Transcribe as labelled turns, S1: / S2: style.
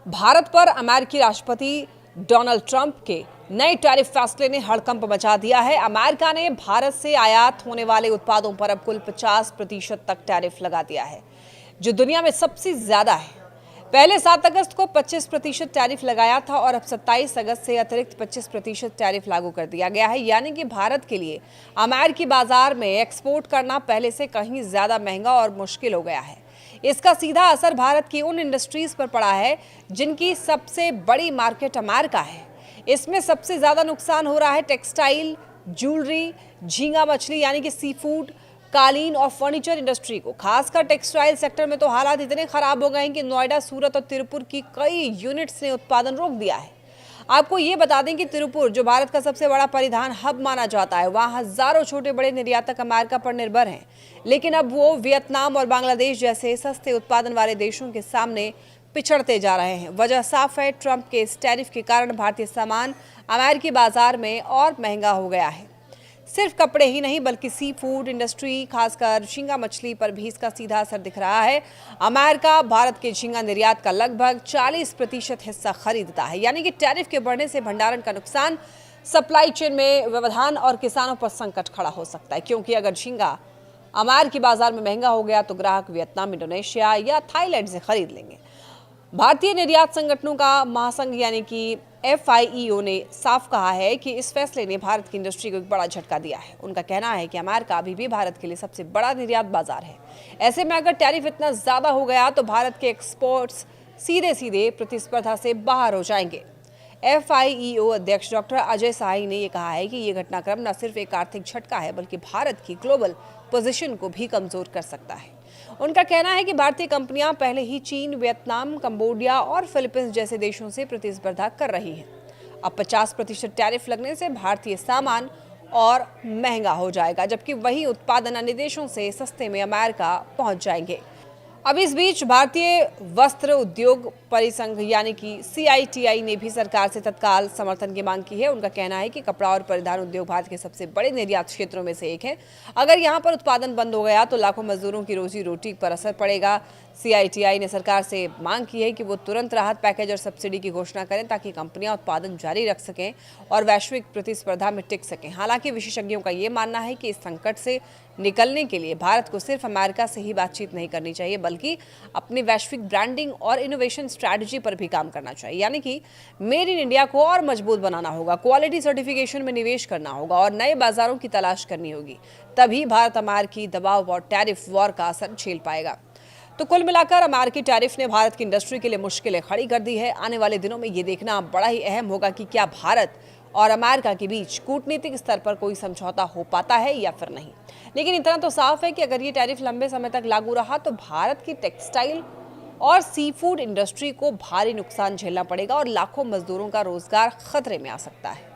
S1: भारत पर अमेरिकी राष्ट्रपति डोनाल्ड ट्रंप के नए टैरिफ फैसले ने हड़कंप मचा दिया है। अमेरिका ने भारत से आयात होने वाले उत्पादों पर अब कुल 50% तक टैरिफ लगा दिया है, जो दुनिया में सबसे ज्यादा है। पहले 7 अगस्त को 25% टैरिफ लगाया था और अब 27 अगस्त से अतिरिक्त 25% टैरिफ लागू कर दिया गया है। यानी कि भारत के लिए अमेरिकी बाजार में एक्सपोर्ट करना पहले से कहीं ज्यादा महंगा और मुश्किल हो गया है। इसका सीधा असर भारत की उन इंडस्ट्रीज पर पड़ा है जिनकी सबसे बड़ी मार्केट अमेरिका है। इसमें सबसे ज्यादा नुकसान हो रहा है टेक्सटाइल, ज्वेलरी, झींगा मछली यानी कि सी फूड, कालीन और फर्नीचर इंडस्ट्री को। खासकर टेक्सटाइल सेक्टर में तो हालात इतने खराब हो गए हैं कि नोएडा, सूरत और तिरुपुर की कई यूनिट्स ने उत्पादन रोक दिया है। आपको ये बता दें कि तिरुपुर, जो भारत का सबसे बड़ा परिधान हब माना जाता है, वहाँ हजारों छोटे बड़े निर्यातक अमेरिका पर निर्भर हैं। लेकिन अब वो वियतनाम और बांग्लादेश जैसे सस्ते उत्पादन वाले देशों के सामने पिछड़ते जा रहे हैं। वजह साफ है, ट्रंप के इस टैरिफ के कारण भारतीय सामान अमेरिकी बाजार में और महंगा हो गया है। सिर्फ कपड़े ही नहीं बल्कि सी फूड इंडस्ट्री, खासकर झींगा मछली पर भी इसका सीधा असर दिख रहा है। अमेरिका भारत के झींगा निर्यात का लगभग 40% हिस्सा खरीदता है। यानी कि टैरिफ के बढ़ने से भंडारण का नुकसान, सप्लाई चेन में व्यवधान और किसानों पर संकट खड़ा हो सकता है। क्योंकि अगर झींगा अमेरिकी बाजार में महंगा हो गया तो ग्राहक वियतनाम, इंडोनेशिया या थाईलैंड से खरीद लेंगे। भारतीय निर्यात संगठनों का महासंघ यानी कि FIEO ने साफ कहा है कि इस फैसले ने भारत की इंडस्ट्री को एक बड़ा झटका दिया है। उनका कहना है कि अमेरिका अभी भी भारत के लिए सबसे बड़ा निर्यात बाजार है। ऐसे में अगर टैरिफ इतना ज्यादा हो गया तो भारत के एक्सपोर्ट्स सीधे सीधे प्रतिस्पर्धा से बाहर हो जाएंगे। FIEO अध्यक्ष डॉक्टर अजय साही ने यह कहा है कि यह घटनाक्रम न सिर्फ एक आर्थिक झटका है बल्कि भारत की ग्लोबल पोजीशन को भी कमजोर कर सकता है। उनका कहना है कि भारतीय कंपनियां पहले ही चीन, वियतनाम, कंबोडिया और फिलीपींस जैसे देशों से प्रतिस्पर्धा कर रही हैं। अब 50% टैरिफ लगने से भारतीय सामान और महंगा हो जाएगा, जबकि वही उत्पादन अन्य देशों से सस्ते में अमेरिका पहुंच जाएंगे। अब इस बीच भारतीय वस्त्र उद्योग परिसंघ यानी कि CITI ने भी सरकार से तत्काल समर्थन की मांग की है। उनका कहना है कि कपड़ा और परिधान उद्योग भारत के सबसे बड़े निर्यात क्षेत्रों में से एक है। अगर यहां पर उत्पादन बंद हो गया तो लाखों मजदूरों की रोजी रोटी पर असर पड़ेगा। CITI ने सरकार से मांग की है कि वो तुरंत राहत पैकेज और सब्सिडी की घोषणा करें ताकि कंपनियां उत्पादन जारी रख सकें और वैश्विक प्रतिस्पर्धा में टिक सकें। हालांकि विशेषज्ञों का ये मानना है कि इस संकट से निकलने के लिए भारत को सिर्फ अमेरिका से ही बातचीत नहीं करनी चाहिए बल्कि अपनी वैश्विक ब्रांडिंग और इनोवेशन स्ट्रैटेजी पर भी काम करना चाहिए। यानी कि मेड इन इंडिया को और मजबूत बनाना होगा, क्वालिटी सर्टिफिकेशन में निवेश करना होगा और नए बाजारों की तलाश करनी होगी। तभी भारत अमेरिकी दबाव और टैरिफ वॉर का असर झेल पाएगा। तो कुल मिलाकर अमेरिकी टैरिफ ने भारत की इंडस्ट्री के लिए मुश्किलें खड़ी कर दी है। आने वाले दिनों में ये देखना बड़ा ही अहम होगा कि क्या भारत और अमेरिका के बीच कूटनीतिक स्तर पर कोई समझौता हो पाता है या फिर नहीं। लेकिन इतना तो साफ है कि अगर ये टैरिफ लंबे समय तक लागू रहा तो भारत की टेक्सटाइल और सी फूड इंडस्ट्री को भारी नुकसान झेलना पड़ेगा और लाखों मजदूरों का रोजगार खतरे में आ सकता है।